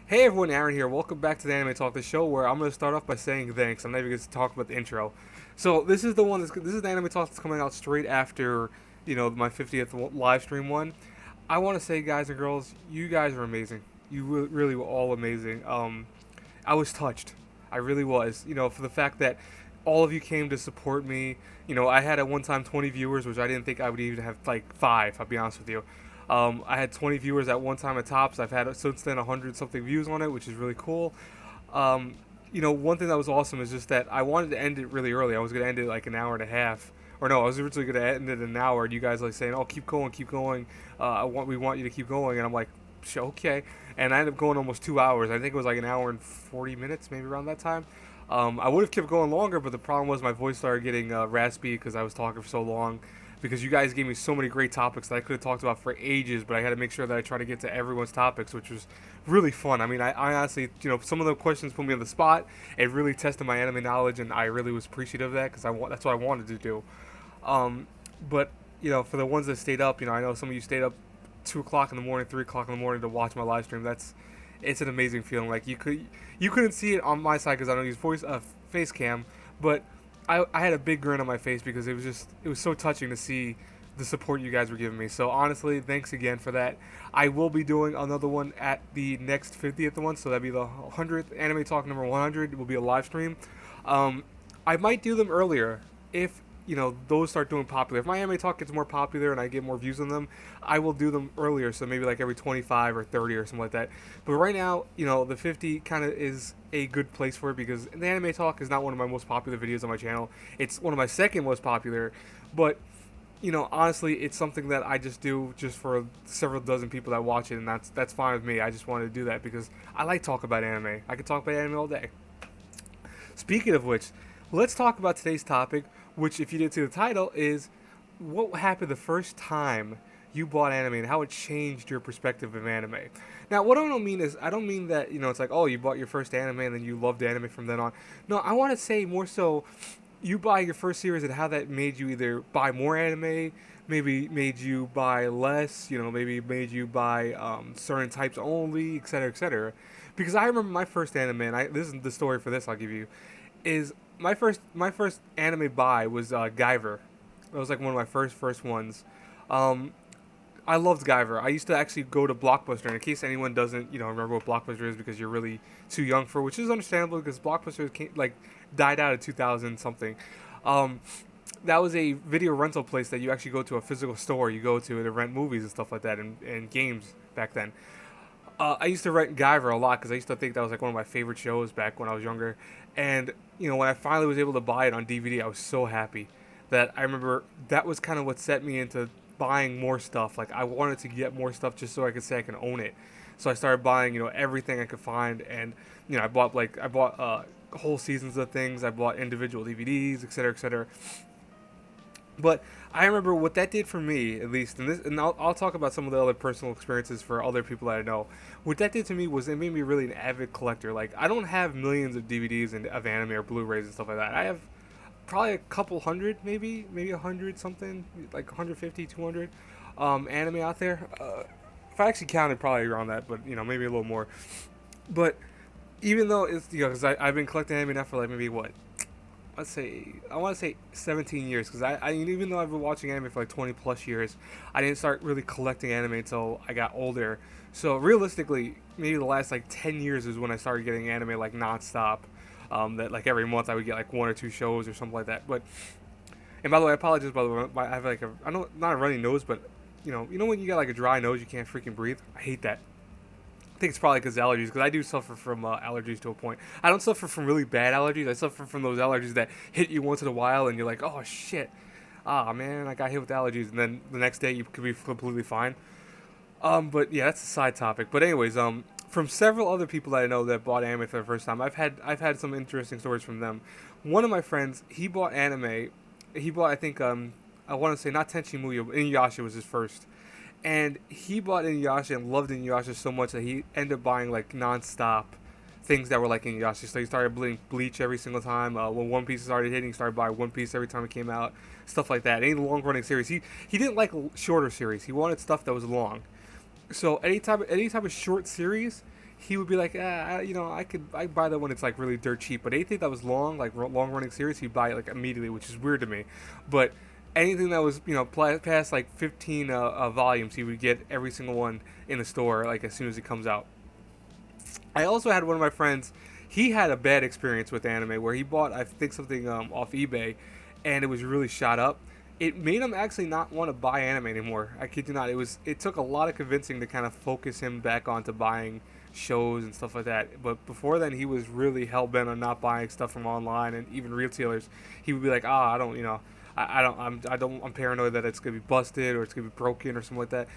Hey everyone, Aaron here. Welcome back to the Anime Talk, the show where I'm going to start off by saying thanks. I'm not even going to talk about the intro. So this is the one. This is the Anime Talk that's coming out straight after my 50th live stream one. I want to say, guys and girls, you guys are amazing. You really were all amazing. I was touched. I really was. For the fact that all of you came to support me. I had at one time 20 viewers, which I didn't think I would even have like five. I'll be honest with you. I had 20 viewers at one time at tops. I've had since then 100 something views on it, which is really cool. Um, one thing that was awesome is just that I wanted to end it really early. I was going to end it like an hour and a half. Or no, I was originally going to end it in an hour, and you guys like saying, "Oh, keep going, keep going. We want you to keep going." And I'm like, "Okay." And I ended up going almost 2 hours. I think it was like an hour and 40 minutes, maybe around that time. I would have kept going longer, but the problem was my voice started getting raspy because I was talking for so long. Because you guys gave me so many great topics that I could have talked about for ages, but I had to make sure that I try to get to everyone's topics, which was really fun. I mean, I honestly, some of the questions put me on the spot. It really tested my anime knowledge, and I really was appreciative of that because that's what I wanted to do. Um, but for the ones that stayed up, I know some of you stayed up 2 o'clock in the morning, 3 o'clock in the morning to watch my live stream. It's an amazing feeling. Like you couldn't see it on my side because I don't use face cam, but I had a big grin on my face because it was so touching to see the support you guys were giving me. So honestly, thanks again for that. I will be doing another one at the next 50th one, so that'd be the 100th Anime Talk number 100. It will be a live stream. Um, I might do them earlier if those start doing popular. If my anime talk gets more popular and I get more views on them, I will do them earlier. So maybe like every 25 or 30 or something like that. But right now, the 50 kind of is a good place for it because the anime talk is not one of my most popular videos on my channel. It's one of my second most popular, but honestly, it's something that I just do just for several dozen people that watch it, and that's fine with me. I just wanted to do that because I like talk about anime. I could talk about anime all day. Speaking of which, let's talk about today's topic, which, if you didn't see the title, is what happened the first time you bought anime and how it changed your perspective of anime. Now, what I don't mean is, I don't mean that, it's like, oh, you bought your first anime and then you loved anime from then on. No, I want to say more so you buy your first series and how that made you either buy more anime, maybe made you buy less, maybe made you buy certain types only, etc., etc. Because I remember my first anime, and this is the story for this I'll give you, is my first anime buy was Guyver. That was like one of my first ones. Um, I loved Guyver. I used to actually go to Blockbuster. And in case anyone doesn't, remember what Blockbuster is because you're really too young for, which is understandable because Blockbuster died out in 2000 something. Um, that was a video rental place that you actually go to a physical store. You go to rent movies and stuff like that and games back then. I used to rent Guyver a lot because I used to think that was like one of my favorite shows back when I was younger. And when I finally was able to buy it on DVD, I was so happy that I remember that was kind of what set me into buying more stuff. Like I wanted to get more stuff just so I could say I can own it. So I started buying everything I could find, and I bought whole seasons of things. I bought individual DVDs, etc., etc. But I remember what that did for me, at least, and I'll talk about some of the other personal experiences for other people that I know. What that did to me was it made me really an avid collector. Like, I don't have millions of DVDs of anime or Blu-rays and stuff like that. I have probably a couple hundred, maybe 100 something, like 150, 200 anime out there. If I actually counted, probably around that, but maybe a little more. But even though it's because I've been collecting anime now for like maybe what, let's say, I want to say 17 years, because I even though I've been watching anime for like 20 plus years, I didn't start really collecting anime until I got older. So realistically, maybe the last like 10 years is when I started getting anime like nonstop. That like every month I would get like one or two shows or something like that. But and by the way, I apologize. By the way, I have like I don't not a runny nose, but when you got like a dry nose, you can't freaking breathe. I hate that. I think it's probably because allergies, because I do suffer from allergies to a point. I don't suffer from really bad allergies. I suffer from those allergies that hit you once in a while, and you're like, oh shit, ah man, I got hit with allergies, and then the next day you could be completely fine. But yeah, that's a side topic. But anyways, from several other people that I know that bought anime for the first time, I've had some interesting stories from them. One of my friends, he bought anime. He bought, I think, I want to say not Tenchi Muyo, but Inuyasha was his first. And he bought Inuyasha and loved Inuyasha so much that he ended up buying like non-stop things that were like Inuyasha. So he started Bleach every single time. When One Piece started hitting, he started buying One Piece every time it came out. Stuff like that. Any long-running series. He didn't like shorter series. He wanted stuff that was long. So any type of short series, he would be like, I buy that when it's like really dirt cheap. But anything that was long, like long running series, he'd buy it like immediately, which is weird to me. But anything that was past like 15 volumes, he would get every single one in the store like as soon as it comes out. I also had one of my friends. He had a bad experience with anime where he bought, I think, something off eBay, and it was really shot up. It made him actually not want to buy anime anymore. I kid you not. It took a lot of convincing to kind of focus him back onto buying shows and stuff like that. But before then, he was really hell bent on not buying stuff from online and even retailers. He would be like, I don't, I'm paranoid that it's gonna be busted or it's gonna be broken or something like that.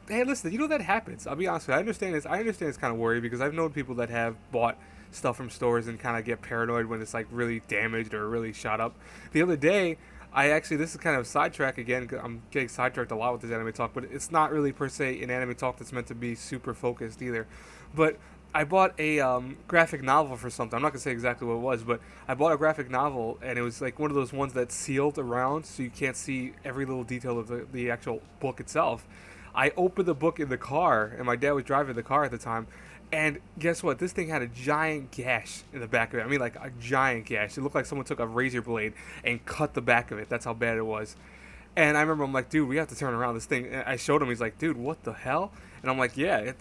Hey, listen, that happens. I'll be honest with you. I understand it's kind of worry because I've known people that have bought stuff from stores and kind of get paranoid when it's like really damaged or really shot up. The other day, this is kind of a sidetrack again. 'Cause I'm getting sidetracked a lot with this anime talk, but it's not really per se an anime talk that's meant to be super focused either. But I bought a graphic novel for something. I'm not gonna say exactly what it was, but I bought a graphic novel, and it was like one of those ones that's sealed around, so you can't see every little detail of the actual book itself. I opened the book in the car, and my dad was driving the car at the time. And guess what? This thing had a giant gash in the back of it. I mean, like a giant gash. It looked like someone took a razor blade and cut the back of it. That's how bad it was. And I remember I'm like, dude, we have to turn around this thing. And I showed him. He's like, dude, what the hell? And I'm like, yeah,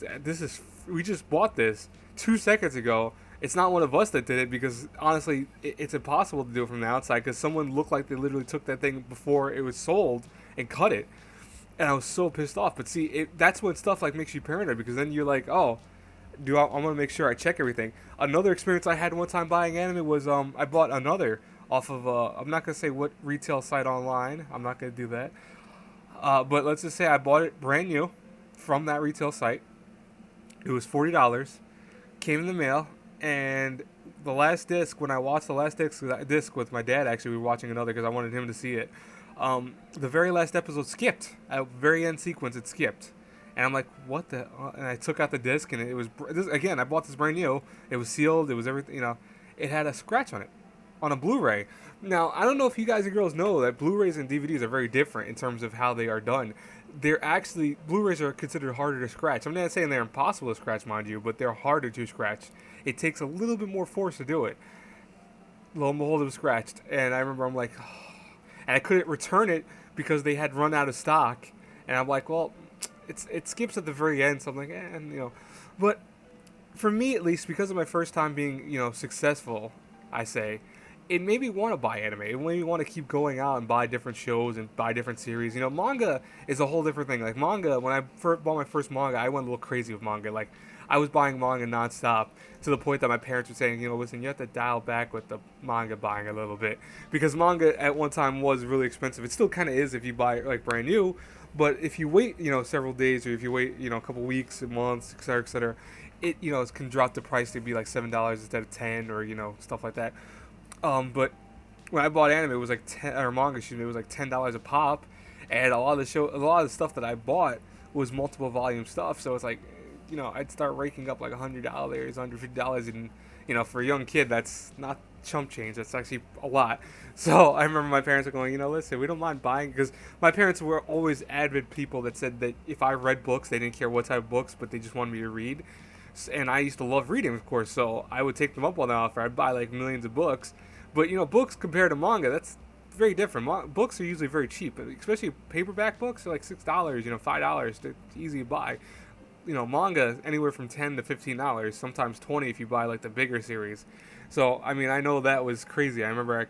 we just bought this 2 seconds ago. It's not one of us that did it because honestly, it's impossible to do it from the outside because someone looked like they literally took that thing before it was sold and cut it. And I was so pissed off. But see, that's when stuff like makes you paranoid because then you're like, oh, I'm gonna make sure I check everything. Another experience I had one time buying anime was I bought another off of I'm not gonna say what retail site online. I'm not gonna do that. But let's just say I bought it brand new from that retail site. It was $40. Came in the mail, and the last disc. When I watched the last disc with my dad, actually, we were watching another because I wanted him to see it. The very last episode skipped. At the very end sequence, it skipped. And I'm like, what the? And I took out the disc, and it was again. I bought this brand new. It was sealed. It was everything. It had a scratch on it, on a Blu-ray. Now I don't know if you guys and girls know that Blu-rays and DVDs are very different in terms of how they are done. They're actually Blu-rays are considered harder to scratch. I'm not saying they're impossible to scratch, mind you, but they're harder to scratch. It takes a little bit more force to do it. Lo and behold, it was scratched, and I remember I'm like, and I couldn't return it because they had run out of stock. And I'm like, well, it skips at the very end, so I'm like, but for me at least, because of my first time being successful, I say, it made me want to buy anime. It made me want to keep going out and buy different shows and buy different series. Manga is a whole different thing. Like manga, when I first bought my first manga, I went a little crazy with manga. Like I was buying manga nonstop to the point that my parents were saying, listen, you have to dial back with the manga buying a little bit because manga at one time was really expensive. It still kind of is if you buy it like brand new, but if you wait, several days or if you wait, a couple weeks, months, et cetera, it it can drop the price to be like $7 instead of 10 or stuff like that. But when I bought anime, it was like 10 or manga, excuse me, it was like $10 a pop, and a lot of the stuff that I bought was multiple volume stuff. So it's like, I'd start raking up like $100, $150, and for a young kid, that's not chump change. That's actually a lot. So I remember my parents were going, listen, we don't mind buying because my parents were always avid people that said that if I read books, they didn't care what type of books, but they just wanted me to read. And I used to love reading, of course, so I would take them up on the offer. I'd buy like millions of books. But books compared to manga, that's very different. Books are usually very cheap, especially paperback books are like $6, $5. They're easy to buy. Manga anywhere from $10 to $15, sometimes 20 if you buy like the bigger series. So I mean, I know that was crazy. I remember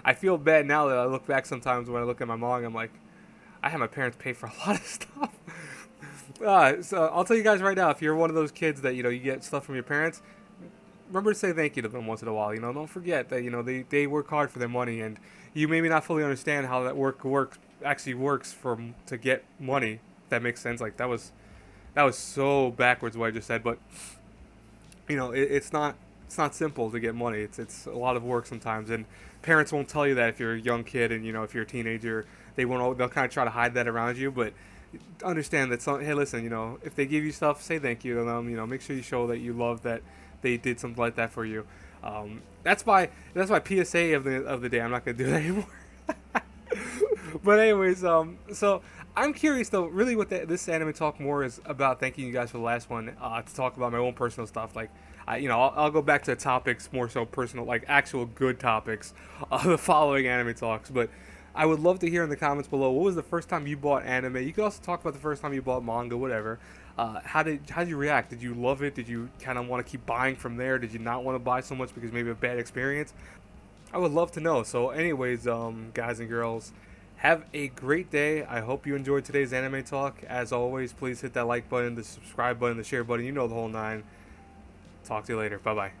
I feel bad now that I look back sometimes when I look at my manga. I'm like, I had my parents pay for a lot of stuff. So I'll tell you guys right now, if you're one of those kids that you get stuff from your parents, remember to say thank you to them once in a while. Don't forget that they work hard for their money, and you maybe not fully understand how that works to get money. If that makes sense. Like that was so backwards what I just said, but it's not simple to get money. It's a lot of work sometimes, and parents won't tell you that if you're a young kid, and if you're a teenager, they'll kind of try to hide that around you, but understand that hey, listen, if they give you stuff, say thank you to them. Make sure you show that you love that they did something like that for you. That's my PSA of the day. I'm not gonna do that anymore. But anyways, so I'm curious though, really, what this anime talk more is about. Thanking you guys for the last one, to talk about my own personal stuff. Like, I'll go back to topics more so personal, like actual good topics, the following anime talks. But I would love to hear in the comments below, what was the first time you bought anime? You could also talk about the first time you bought manga, whatever. How did you react? Did you love it? Did you kind of want to keep buying from there? Did you not want to buy so much because maybe a bad experience? I would love to know. So, anyways, guys and girls, have a great day. I hope you enjoyed today's anime talk. As always, please hit that like button, the subscribe button, the share button. You know the whole nine. Talk to you later. Bye bye.